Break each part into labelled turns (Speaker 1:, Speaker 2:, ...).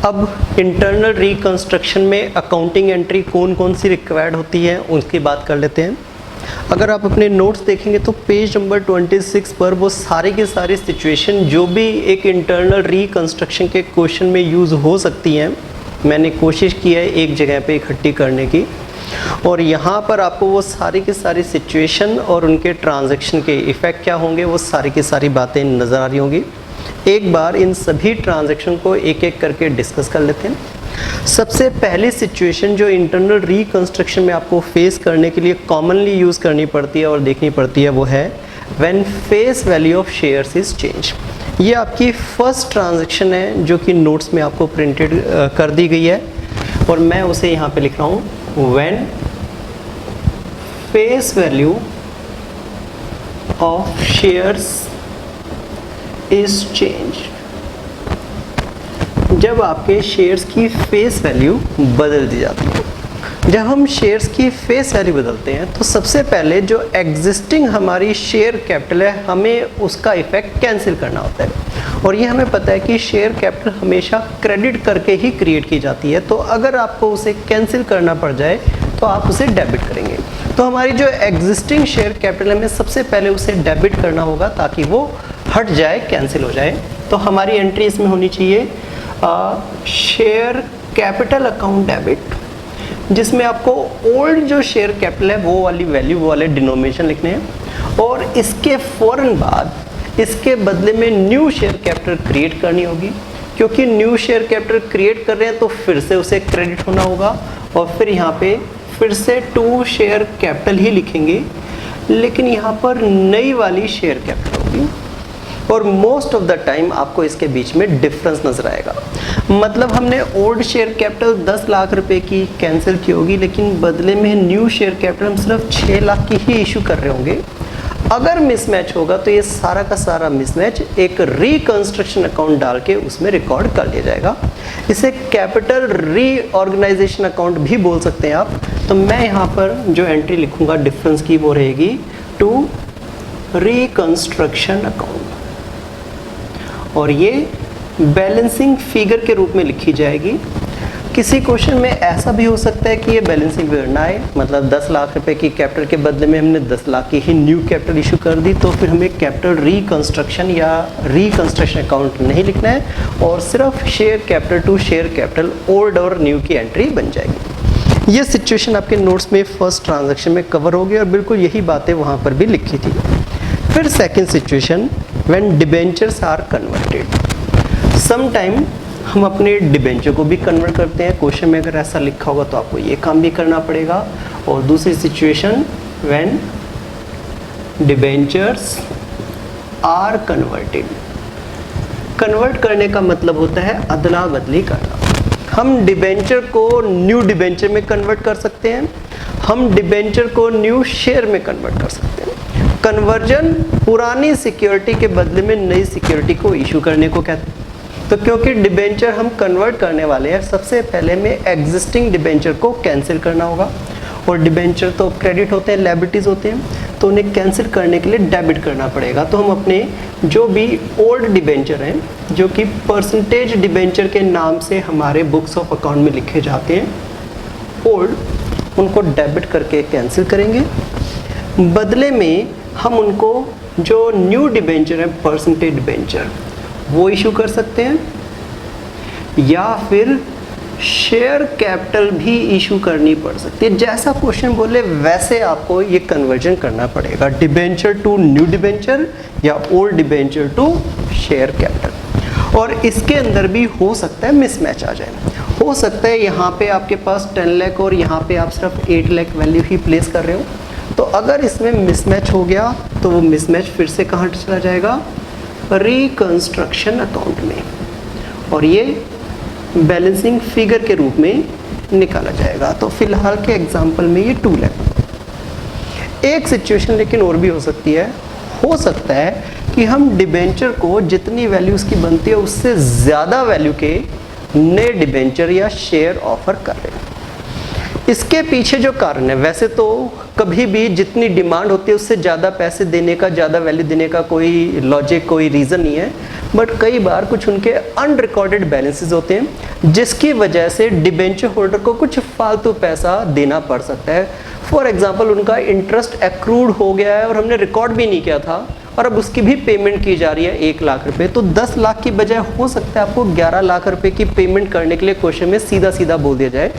Speaker 1: अब internal reconstruction में accounting entry कौन कौन सी रिक्वायर्ड होती है उसकी बात कर लेते हैं। अगर आप अपने नोट्स देखेंगे तो पेज नंबर 26 पर वो सारी की सारी सिचुएशन जो भी एक इंटरनल रिकंस्ट्रक्शन के क्वेश्चन में यूज़ हो सकती हैं, मैंने कोशिश की है एक जगह पे इकट्ठी करने की, और यहाँ पर आपको वो सारी की सारी सिचुएशन और उनके ट्रांजैक्शन के इफ़ेक्ट क्या होंगे वो सारी की सारी बातें नज़र आ रही होंगी। एक बार इन सभी ट्रांजैक्शन को एक एक करके डिस्कस कर लेते हैं। सबसे पहली सिचुएशन जो इंटरनल रिकंस्ट्रक्शन में आपको फेस करने के लिए कॉमनली यूज़ करनी पड़ती है और देखनी पड़ती है वो है when face value of shares is change. ये आपकी फर्स्ट ट्रांजैक्शन है जो कि नोट्स में आपको प्रिंटेड कर दी गई है और मैं उसे यहाँ पे लिख रहा हूँ when face value of shares is change. जब आपके शेयर्स की फेस वैल्यू बदल दी जाती है। जब हम शेयर्स की फेस वैल्यू बदलते हैं तो सबसे पहले जो एग्जिस्टिंग हमारी शेयर कैपिटल है हमें उसका इफेक्ट कैंसिल करना होता है, और ये हमें पता है कि शेयर कैपिटल हमेशा क्रेडिट करके ही क्रिएट की जाती है, तो अगर आपको उसे कैंसिल करना पड़ जाए तो आप उसे डेबिट करेंगे। तो हमारी जो एग्जिस्टिंग शेयर कैपिटल है हमें सबसे पहले उसे डेबिट करना होगा ताकि वो हट जाए, कैंसिल हो जाए। तो हमारी एंट्री इसमें होनी चाहिए शेयर कैपिटल अकाउंट डेबिट, जिसमें आपको ओल्ड जो शेयर कैपिटल है वो वाली वैल्यू वो वाले डिनोमिनेशन लिखने हैं, और इसके फ़ौरन बाद इसके बदले में न्यू शेयर कैपिटल क्रिएट करनी होगी, क्योंकि न्यू शेयर कैपिटल क्रिएट कर रहे हैं तो फिर से उसे क्रेडिट होना होगा, और फिर यहाँ पे फिर से टू शेयर कैपिटल ही लिखेंगे, लेकिन यहाँ पर नई वाली शेयर कैपिटल होगी, और मोस्ट ऑफ द टाइम आपको इसके बीच में डिफरेंस नजर आएगा। मतलब हमने ओल्ड शेयर कैपिटल 10 लाख रुपए की कैंसिल की होगी, लेकिन बदले में न्यू शेयर कैपिटल हम सिर्फ 6 लाख की ही इशू कर रहे होंगे। अगर मिसमैच होगा तो ये सारा का सारा मिसमैच एक रिकंस्ट्रक्शन अकाउंट डाल के उसमें रिकॉर्ड कर लिया जाएगा। इसे कैपिटल रीऑर्गेनाइजेशन अकाउंट भी बोल सकते हैं आप। तो मैं यहाँ पर जो एंट्री लिखूंगा डिफरेंस की वो रहेगी टू रिकंस्ट्रक्शन अकाउंट, और ये बैलेंसिंग फिगर के रूप में लिखी जाएगी। किसी क्वेश्चन में ऐसा भी हो सकता है कि ये बैलेंसिंग फिगर ना आए, मतलब 10 लाख रुपए की कैपिटल के बदले में हमने 10 लाख की ही न्यू कैपिटल इशू कर दी, तो फिर हमें कैपिटल रिकंस्ट्रक्शन या रिकंस्ट्रक्शन अकाउंट नहीं लिखना है और सिर्फ share capital to share capital old और न्यू की एंट्री बन जाएगी। ये सिचुएशन आपके नोट्स में फर्स्ट ट्रांजैक्शन में कवर होगी और बिल्कुल यही बातें वहाँ पर भी लिखी थी। फिर second situation when debentures are converted. Some time हम अपने डिबेंचर को भी कन्वर्ट करते हैं, क्वेश्चन में अगर ऐसा लिखा होगा तो आपको ये काम भी करना पड़ेगा। और दूसरी situation when debentures are converted. Convert करने का मतलब होता है अदला बदली करना। हम डिबेंचर को न्यू डिबेंचर में कन्वर्ट कर सकते हैं, हम डिबेंचर को न्यू शेयर में कन्वर्ट कर सकते हैं। कन्वर्जन पुरानी सिक्योरिटी के बदले में नई सिक्योरिटी को इशू करने को कहते हैं। तो क्योंकि डिबेंचर हम कन्वर्ट करने वाले हैं, सबसे पहले में एग्जिस्टिंग डिबेंचर को कैंसिल करना होगा, और डिबेंचर तो क्रेडिट होते हैं, लायबिलिटीज होते हैं, तो उन्हें कैंसिल करने के लिए डेबिट करना पड़ेगा। तो हम अपने जो भी ओल्ड डिबेंचर हैं, जो कि परसेंटेज डिबेंचर के नाम से हमारे बुक्स ऑफ अकाउंट में लिखे जाते हैं, ओल्ड, उनको डेबिट करके कैंसिल करेंगे। बदले में हम उनको जो न्यू डिबेंचर है परसेंटेज डिबेंचर वो इशू कर सकते हैं, या फिर शेयर कैपिटल भी इशू करनी पड़ सकती है। जैसा क्वेश्चन बोले वैसे आपको ये कन्वर्जन करना पड़ेगा, डिबेंचर टू न्यू डिबेंचर या old debenture to share capital. और इसके अंदर भी हो सकता है मिसमैच आ जाए। हो सकता है यहाँ पे आपके पास 10 लाख और यहाँ पे आप सिर्फ 8 लाख वैल्यू ही प्लेस कर रहे हो, तो अगर इसमें मिसमैच हो गया तो वो मिसमैच फिर से कहाँ चला जाएगा, रिकंस्ट्रक्शन अकाउंट में, और ये बैलेंसिंग फिगर के रूप में निकाला जाएगा। तो फिलहाल के एग्जांपल में ये 2 लाख। एक सिचुएशन लेकिन और भी हो सकती है, हो सकता है कि हम डिबेंचर को जितनी वैल्यू उसकी बनती है उससे ज़्यादा वैल्यू के नए डिबेंचर या शेयर ऑफर कर रहे हैं। इसके पीछे जो कारण है, वैसे तो कभी भी जितनी डिमांड होती है उससे ज़्यादा पैसे देने का, ज़्यादा वैल्यू देने का कोई लॉजिक, कोई रीज़न नहीं है, बट कई बार कुछ उनके अनरिकॉर्डेड बैलेंसेस होते हैं जिसकी वजह से डिबेंचर होल्डर को कुछ फालतू पैसा देना पड़ सकता है। फॉर एग्जांपल, उनका इंटरेस्ट एक्रूड हो गया है और हमने रिकॉर्ड भी नहीं किया था और अब उसकी भी पेमेंट की जा रही है 1 लाख रुपए, तो 10 लाख की बजाय हो सकता है आपको 11 लाख रुपए की पेमेंट करने के लिए क्वेश्चन में सीधा सीधा बोल दिया जाए।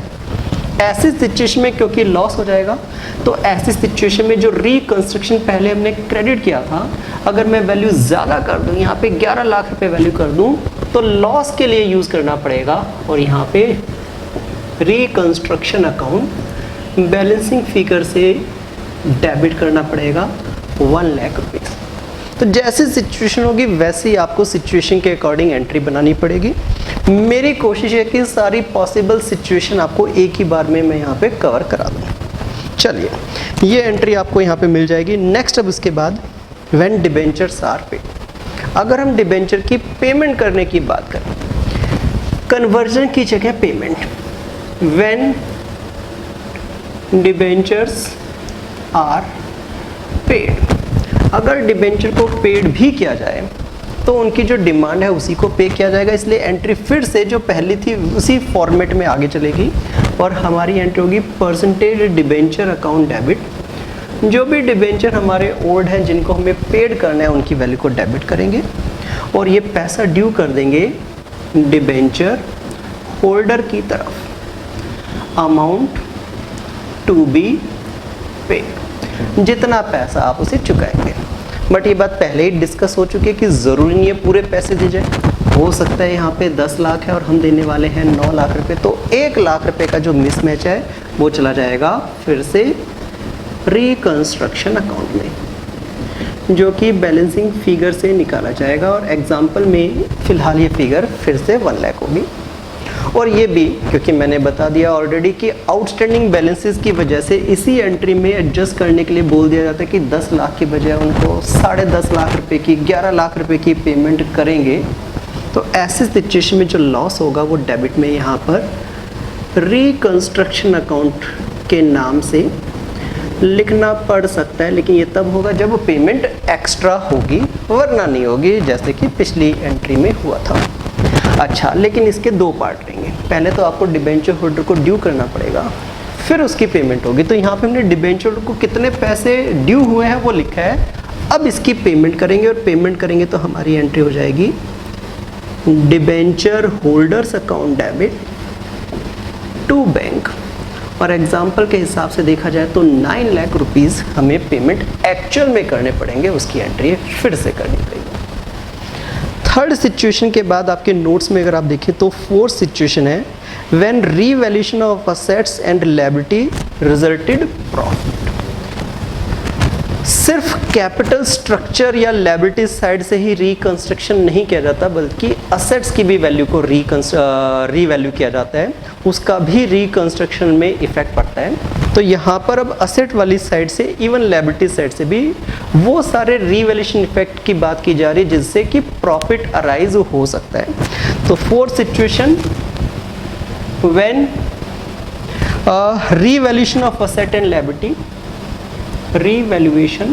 Speaker 1: ऐसी सिचुएशन में क्योंकि लॉस हो जाएगा, तो ऐसी सिचुएशन में जो रिकंस्ट्रक्शन पहले हमने क्रेडिट किया था, अगर मैं वैल्यू ज़्यादा कर दूं, यहाँ पे 11 लाख रुपए वैल्यू कर दूं, तो लॉस के लिए यूज़ करना पड़ेगा और यहाँ पे रिकंस्ट्रक्शन अकाउंट बैलेंसिंग फिगर से डेबिट करना पड़ेगा 1 लाख रुपीज़। तो जैसी सिचुएशन होगी वैसे ही आपको सिचुएशन के अकॉर्डिंग एंट्री बनानी पड़ेगी। मेरी कोशिश है कि सारी पॉसिबल सिचुएशन आपको एक ही बार में मैं यहाँ पे कवर करा दूँ। चलिए, ये एंट्री आपको यहाँ पे मिल जाएगी। नेक्स्ट, अब उसके बाद व्हेन डिबेंचर्स आर पेड, अगर हम डिबेंचर की पेमेंट करने की बात करें, कन्वर्जन की जगह payment, when debentures are paid, अगर डिबेंचर को पेड भी किया जाए तो उनकी जो डिमांड है उसी को पे किया जाएगा, इसलिए एंट्री फिर से जो पहली थी उसी फॉर्मेट में आगे चलेगी और हमारी एंट्री होगी परसेंटेज डिबेंचर अकाउंट डेबिट। जो भी डिबेंचर हमारे ओल्ड हैं जिनको हमें पेड करना है उनकी वैल्यू को डेबिट करेंगे और ये पैसा ड्यू कर देंगे डिबेंचर होल्डर की तरफ, अमाउंट टू बी पेड, जितना पैसा आप उसे चुकाएंगे। बट ये बात पहले ही डिस्कस हो चुकी है कि ज़रूरी नहीं है पूरे पैसे दिए जाए, हो सकता है यहाँ पे 10 लाख है और हम देने वाले हैं 9 लाख रुपए, तो 1 लाख रुपए का जो मिसमैच है वो चला जाएगा फिर से रिकंस्ट्रक्शन अकाउंट में, जो कि बैलेंसिंग फिगर से निकाला जाएगा और एग्जाम्पल में फ़िलहाल ये फिगर फिर से 1 लाख होगी। और ये भी क्योंकि मैंने बता दिया ऑलरेडी कि आउटस्टैंडिंग बैलेंसेस की वजह से इसी एंट्री में एडजस्ट करने के लिए बोल दिया जाता है कि 10 लाख की बजाय उनको 10.5 लाख रुपए की, 11 लाख रुपए की पेमेंट करेंगे। तो ऐसे सिचुएशन में जो लॉस होगा वो डेबिट में यहाँ पर रिकंस्ट्रक्शन अकाउंट के नाम से लिखना पड़ सकता है, लेकिन ये तब होगा जब पेमेंट एक्स्ट्रा होगी, वरना नहीं होगी, जैसे कि पिछली एंट्री में हुआ था। अच्छा, लेकिन इसके 2 पार्ट रहेंगे। पहले तो आपको डिबेंचर होल्डर को ड्यू करना पड़ेगा, फिर उसकी पेमेंट होगी। तो यहाँ पे हमने डिबेंचर होल्डर को कितने पैसे ड्यू हुए हैं वो लिखा है, अब इसकी पेमेंट करेंगे और पेमेंट करेंगे तो हमारी एंट्री हो जाएगी debenture holders account debit to bank. और एग्जाम्पल के हिसाब से देखा जाए तो 9 लाख रुपीज़ हमें पेमेंट एक्चुअल में करने पड़ेंगे, उसकी एंट्री फिर से करनी पड़ेगी। थर्ड सिचुएशन के बाद आपके नोट्स में अगर आप देखें तो फोर्थ सिचुएशन है when revaluation of assets and liability resulted profit. सिर्फ कैपिटल स्ट्रक्चर या लायबिलिटी साइड से ही रिकंस्ट्रक्शन नहीं किया जाता, बल्कि असेट्स की भी वैल्यू को रीवैल्यू किया जाता है, उसका भी रिकंस्ट्रक्शन में इफेक्ट पड़ता है। तो यहाँ पर अब असेट वाली साइड से इवन लायबिलिटी साइड से भी वो सारे रीवैल्यूएशन इफेक्ट की बात की जा रही है जिससे कि प्रॉफिट अराइज हो सकता है। तो fourth situation when revaluation of asset and liability, revaluation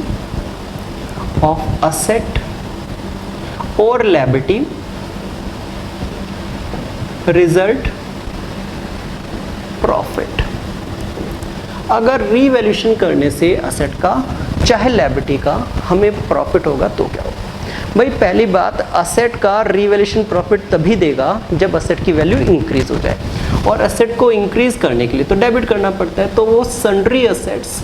Speaker 1: of asset or liability result profit। अगर रीवैल्यूएशन करने से असेट का चाहे लायबिलिटी का हमें प्रॉफिट होगा तो क्या होगा? भाई पहली बात, असेट का रीवैल्यूएशन प्रॉफिट तभी देगा जब असेट की वैल्यू इंक्रीज हो जाए, और असेट को इंक्रीज करने के लिए तो डेबिट करना पड़ता है। तो वो सन्ड्री असेट्स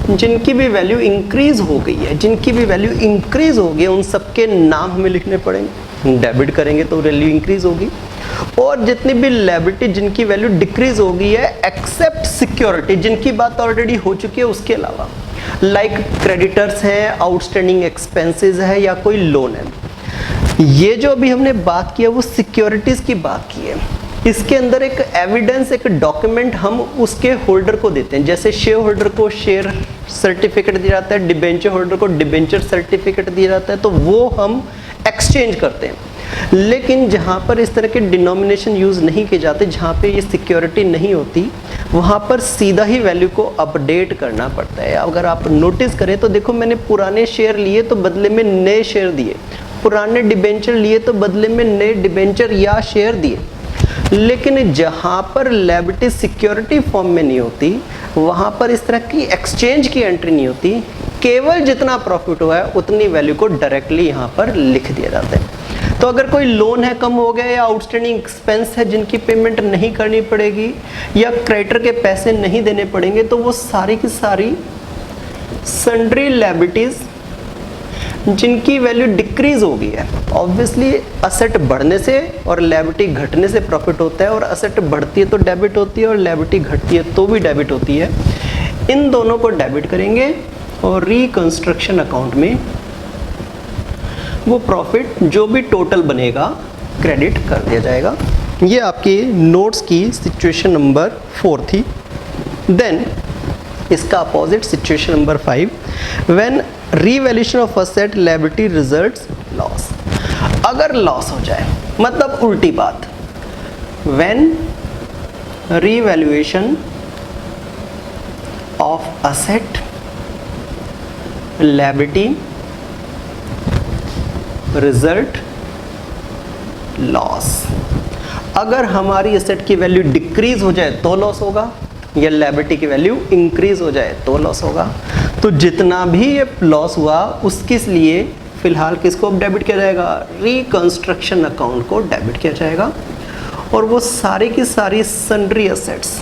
Speaker 1: जिनकी भी वैल्यू इंक्रीज हो गई है, जिनकी भी वैल्यू इंक्रीज हो गई, उन सबके नाम हमें लिखने पड़ेंगे, डेबिट करेंगे तो वैल्यू इंक्रीज होगी। और जितनी भी लायबिलिटी जिनकी वैल्यू डिक्रीज हो गई है एक्सेप्ट सिक्योरिटी, जिनकी बात ऑलरेडी हो चुकी है उसके अलावा, लाइक क्रेडिटर्स हैं, आउटस्टैंडिंग एक्सपेंसेस है या कोई लोन है। ये जो अभी हमने बात किया वो सिक्योरिटीज की बात की है। इसके अंदर एक एविडेंस, एक डॉक्यूमेंट हम उसके होल्डर को देते हैं। जैसे शेयर होल्डर को शेयर सर्टिफिकेट दिया जाता है, डिबेंचर होल्डर को डिबेंचर सर्टिफिकेट दिया जाता है, तो वो हम एक्सचेंज करते हैं। लेकिन जहाँ पर इस तरह के डिनोमिनेशन यूज़ नहीं किए जाते, जहाँ पे ये सिक्योरिटी नहीं होती, वहाँ पर सीधा ही वैल्यू को अपडेट करना पड़ता है। अगर आप नोटिस करें तो देखो, मैंने पुराने शेयर लिए तो बदले में नए शेयर दिए, पुराने डिबेंचर लिए तो बदले में नए डिबेंचर या शेयर दिए। लेकिन जहाँ पर लायबिलिटी सिक्योरिटी फॉर्म में नहीं होती, वहाँ पर इस तरह की एक्सचेंज की एंट्री नहीं होती, केवल जितना प्रॉफिट हुआ है उतनी वैल्यू को डायरेक्टली यहाँ पर लिख दिया जाता है। तो अगर कोई लोन है कम हो गया, या आउटस्टैंडिंग एक्सपेंस है जिनकी पेमेंट नहीं करनी पड़ेगी, या क्रेडिटर के पैसे नहीं देने पड़ेंगे, तो वो सारी की सारी सन्ड्री लायबिलिटीज जिनकी वैल्यू डिक्रीज हो गई है। ऑब्वियसली असेट बढ़ने से और लायबिलिटी घटने से प्रॉफिट होता है, और असेट बढ़ती है तो डेबिट होती है, और लायबिलिटी घटती है तो भी डेबिट होती है। इन दोनों को डेबिट करेंगे और रिकंस्ट्रक्शन अकाउंट में वो प्रॉफिट जो भी टोटल बनेगा क्रेडिट कर दिया जाएगा। ये आपकी नोट्स की सिचुएशन नंबर 4 थी। देन इसका opposite situation number 5, when revaluation of asset liability results loss. अगर लॉस हो जाए, मतलब उल्टी बात, when revaluation of asset liability result loss. अगर हमारी एसेट की वैल्यू डिक्रीज हो जाए तो लॉस होगा, या लायबिलिटी की वैल्यू इंक्रीज हो जाए तो लॉस होगा। तो जितना भी ये लॉस हुआ उसके लिए फिलहाल किसको डेबिट किया जाएगा? रिकंस्ट्रक्शन अकाउंट को डेबिट किया जाएगा। और वो सारी की सारी सन्ड्री एसेट्स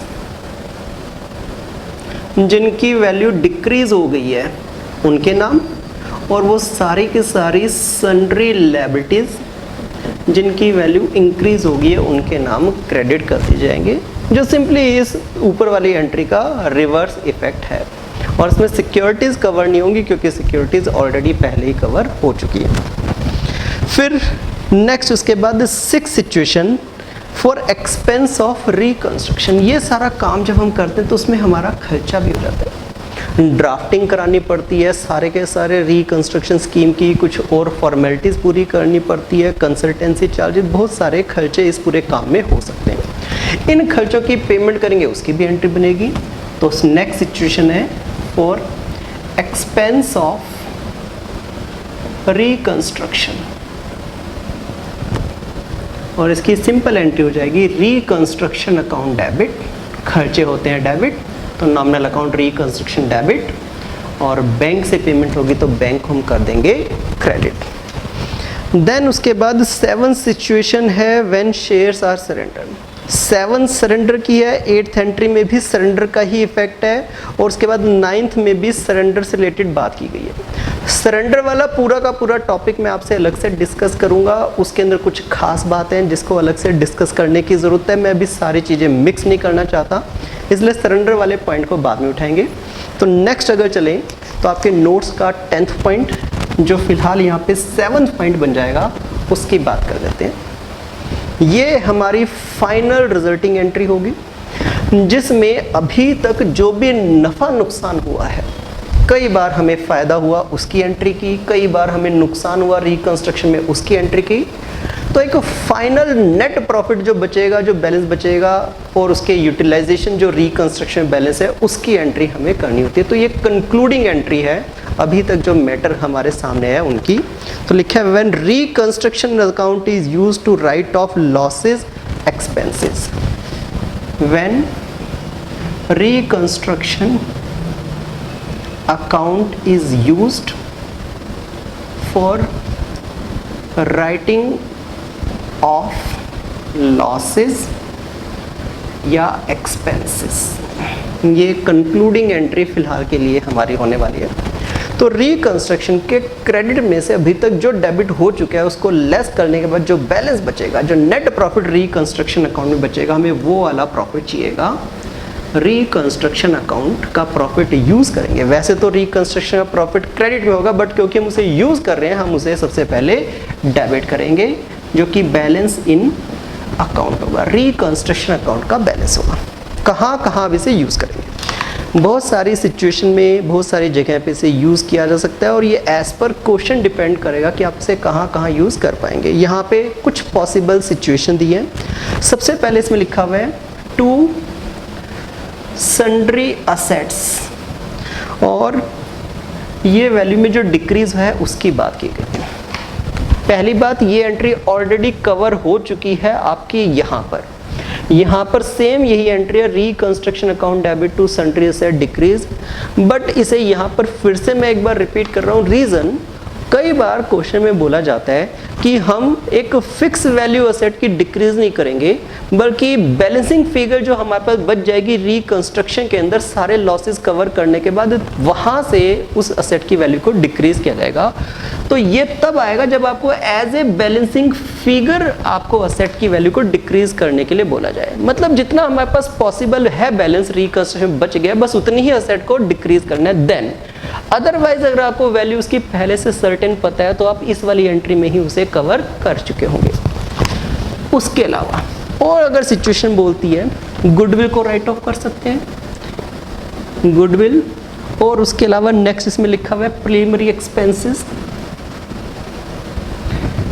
Speaker 1: जिनकी वैल्यू डिक्रीज हो गई है उनके नाम, और वो सारी की सारी सन्ड्री लायबिलिटीज जिनकी वैल्यू इंक्रीज होगी है उनके नाम क्रेडिट कर दिए जाएंगे, जो सिंपली इस ऊपर वाली एंट्री का रिवर्स इफेक्ट है। और इसमें सिक्योरिटीज़ कवर नहीं होंगी क्योंकि सिक्योरिटीज़ ऑलरेडी पहले ही कवर हो चुकी है। फिर नेक्स्ट उसके बाद 6 situation for expense of reconstruction. ये सारा काम जब हम करते हैं तो उसमें हमारा खर्चा भी हो जाता है। ड्राफ्टिंग करानी पड़ती है सारे के सारे रिकंस्ट्रक्शन स्कीम की, कुछ और फॉर्मेलिटीज़ पूरी करनी पड़ती है, कंसल्टेंसी चार्जेस, बहुत सारे खर्चे इस पूरे काम में हो सकते हैं। इन खर्चों की पेमेंट करेंगे उसकी भी एंट्री बनेगी। तो नेक्स्ट सिचुएशन है फॉर एक्सपेंस ऑफ रिकंस्ट्रक्शन, और इसकी सिंपल एंट्री हो जाएगी रिकंस्ट्रक्शन अकाउंट डेबिट। खर्चे होते हैं डेबिट, तो नॉमिनल अकाउंट रिकंस्ट्रक्शन डेबिट, और बैंक से पेमेंट होगी तो बैंक हम कर देंगे क्रेडिट। देन उसके बाद 7 सिचुएशन है when shares are surrendered. 7 surrender की है, 8th एंट्री में भी सरेंडर का ही इफेक्ट है, और उसके बाद 9th में भी सरेंडर से रिलेटेड बात की गई है। सरेंडर वाला पूरा का पूरा टॉपिक मैं आपसे अलग से डिस्कस करूंगा, उसके अंदर कुछ खास बातें हैं जिसको अलग से डिस्कस करने की ज़रूरत है। मैं अभी सारी चीज़ें मिक्स नहीं करना चाहता, इसलिए सरेंडर वाले पॉइंट को बाद में उठाएंगे। तो नेक्स्ट अगर चलें तो आपके नोट्स का 10th पॉइंट, जो फिलहाल यहाँ पे 7th पॉइंट बन जाएगा, उसकी बात कर देते हैं। ये हमारी फाइनल रिजल्टिंग एंट्री होगी, जिसमें अभी तक जो भी नफ़ा नुकसान हुआ है, कई बार हमें फ़ायदा हुआ उसकी एंट्री की, कई बार हमें नुकसान हुआ रिकंस्ट्रक्शन में उसकी एंट्री की। तो एक फाइनल नेट प्रॉफिट जो बचेगा, जो बैलेंस बचेगा, और उसके यूटिलाइजेशन जो रिकंस्ट्रक्शन बैलेंस है उसकी एंट्री हमें करनी होती है। तो ये कंक्लूडिंग एंट्री है अभी तक जो मैटर हमारे सामने है उनकी। तो लिखा है when reconstruction account is used to write off losses expenses. When reconstruction account is used for writing of losses या expenses। ये कंक्लूडिंग एंट्री फिलहाल के लिए हमारी होने वाली है। तो रिकंस्ट्रक्शन के क्रेडिट में से अभी तक जो डेबिट हो चुका है उसको लेस करने के बाद जो बैलेंस बचेगा, जो नेट प्रॉफिट रिकंस्ट्रक्शन अकाउंट में बचेगा, हमें वो वाला प्रॉफिट चाहिएगा। रिकंस्ट्रक्शन अकाउंट का प्रॉफिट यूज़ करेंगे। वैसे तो रिकंस्ट्रक्शन का प्रॉफिट क्रेडिट में होगा, बट क्योंकि हम उसे यूज़ कर रहे हैं, हम उसे सबसे पहले डेबिट करेंगे, जो कि बैलेंस इन अकाउंट होगा, रिकंस्ट्रक्शन अकाउंट का बैलेंस होगा। कहाँ कहाँ अब इसे यूज़ करेंगे? बहुत सारी सिचुएशन में, बहुत सारी जगह पे इसे यूज़ किया जा सकता है और ये एज पर क्वेश्चन डिपेंड करेगा कि आप इसे कहाँ कहाँ यूज़ कर पाएंगे। यहाँ पे कुछ पॉसिबल सिचुएशन दी है। सबसे पहले इसमें लिखा हुआ है टू सन्ड्री असेट्स, और ये वैल्यू में जो डिक्रीज है उसकी बात की गई है। पहली बात, ये एंट्री ऑलरेडी कवर हो चुकी है आपकी यहाँ पर सेम यही एंट्री है, reconstruction account debit to sundry asset decrease, but इसे यहाँ पर फिर से मैं एक बार रिपीट कर रहा हूँ। रीज़न, कई बार क्वेश्चन में बोला जाता है कि हम एक फिक्स वैल्यू असेट की डिक्रीज नहीं करेंगे, बल्कि बैलेंसिंग फिगर जो हमारे पास बच जाएगी रिकंस्ट्रक्शन के अंदर सारे लॉसेस कवर करने के बाद, वहां से उस असेट की वैल्यू को डिक्रीज किया जाएगा। तो ये तब आएगा जब आपको एज ए बैलेंसिंग फिगर आपको असेट की वैल्यू को डिक्रीज करने के लिए बोला जाए। मतलब जितना हमारे पास पॉसिबल है बैलेंस रिकंस्ट्रक्शन बच गया, बस उतनी ही असेट को डिक्रीज करना है। देन अदरवाइज अगर आपको वैल्यू उसकी पहले से सर्टेन पता है तो आप इस वाली एंट्री में ही उसे कवर कर चुके होंगे। उसके अलावा और अगर सिचुएशन बोलती है गुडविल को राइट ऑफ कर सकते हैं, गुडविल, और उसके अलावा नेक्स्ट इसमें लिखा हुआ है प्रीलिमिनरी एक्सपेंसेस।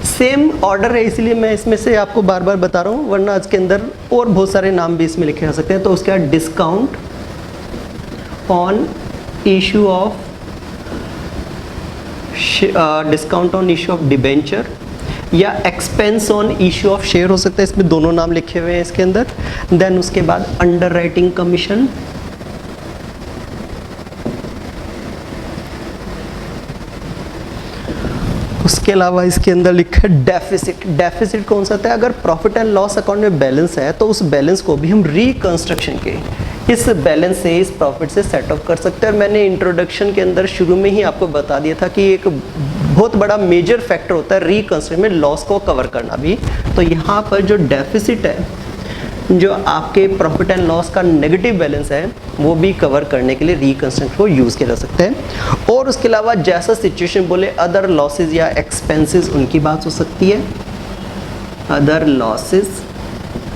Speaker 1: सेम ऑर्डर है, इसलिए मैं इसमें से आपको बार बार बता रहा हूँ, वरना इसके अंदर और बहुत सारे नाम भी इसमें लिखे जा सकते हैं। तो उसके बाद discount on issue of debenture या expense on issue of share हो सकता है, इसमें दोनों नाम लिखे हुए हैं इसके अंदर। देन उसके बाद अंडर राइटिंग कमीशन, उसके अलावा इसके अंदर लिखा है डेफिसिट। डेफिसिट कौन सा होता है? अगर प्रॉफिट एंड लॉस अकाउंट में बैलेंस है तो उस बैलेंस को भी हम रिकंस्ट्रक्शन के इस बैलेंस से, इस प्रॉफिट से सेट ऑफ कर सकते हैं। मैंने इंट्रोडक्शन के अंदर शुरू में ही आपको बता दिया था कि एक बहुत बड़ा मेजर फैक्टर होता है रिकंस्ट्रक्शन में लॉस को कवर करना भी। तो यहाँ पर जो डेफिसिट है, जो आपके प्रॉफिट एंड लॉस का नेगेटिव बैलेंस है, वो भी कवर करने के लिए रिकंस्ट्रक्शन को यूज़ किया जा सकता है। और उसके अलावा जैसा सिचुएशन बोले अदर लॉसेज या एक्सपेंसेस, उनकी बात हो सकती है, अदर लॉसेज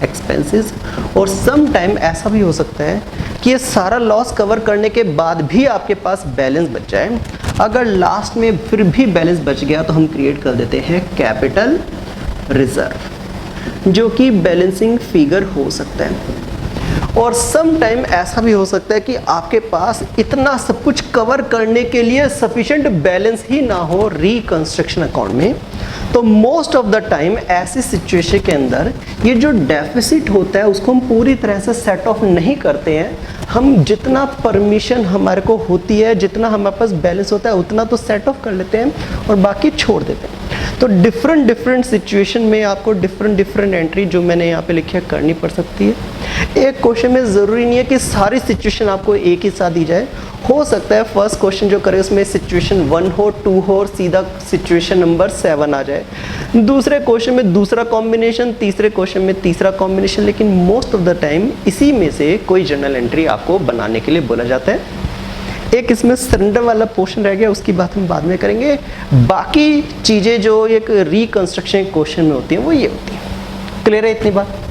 Speaker 1: एक्सपेंसेस। और सम टाइम ऐसा भी हो सकता है कि ये सारा लॉस कवर करने के बाद भी आपके पास बैलेंस बच जाए। अगर लास्ट में फिर भी बैलेंस बच गया तो हम क्रिएट कर देते हैं कैपिटल रिजर्व, जो कि बैलेंसिंग फिगर हो सकता है। और सम टाइम ऐसा भी हो सकता है कि आपके पास इतना सब कुछ कवर करने के लिए सफिशिएंट बैलेंस ही ना हो रिकंस्ट्रक्शन अकाउंट में। तो मोस्ट ऑफ द टाइम ऐसी सिचुएशन के अंदर ये जो डेफिसिट होता है उसको हम पूरी तरह से सेट ऑफ नहीं करते हैं। हम जितना परमिशन हमारे को होती है, जितना हमारे पास बैलेंस होता है, उतना तो सेट ऑफ कर लेते हैं और बाकी छोड़ देते हैं। तो डिफरेंट सिचुएशन में आपको डिफरेंट एंट्री जो मैंने यहाँ पे लिखी है करनी पड़ सकती है। एक क्वेश्चन में ज़रूरी नहीं है कि सारी सिचुएशन आपको एक ही साथ दी जाए। हो सकता है फर्स्ट क्वेश्चन जो करे उसमें सिचुएशन 1 हो, 2 हो और सीधा सिचुएशन नंबर 7 आ जाए। दूसरे क्वेश्चन में दूसरा कॉम्बिनेशन, तीसरे क्वेश्चन में तीसरा कॉम्बिनेशन, लेकिन मोस्ट ऑफ द टाइम इसी में से कोई जर्नल एंट्री आपको बनाने के लिए बोला जाता है। एक इसमें सरेंडर वाला पोर्शन रह गया, उसकी बात हम बाद में करेंगे। बाकी चीज़ें जो एक रिकंस्ट्रक्शन क्वेश्चन में होती हैं वो ये होती हैं। क्लियर है इतनी बात?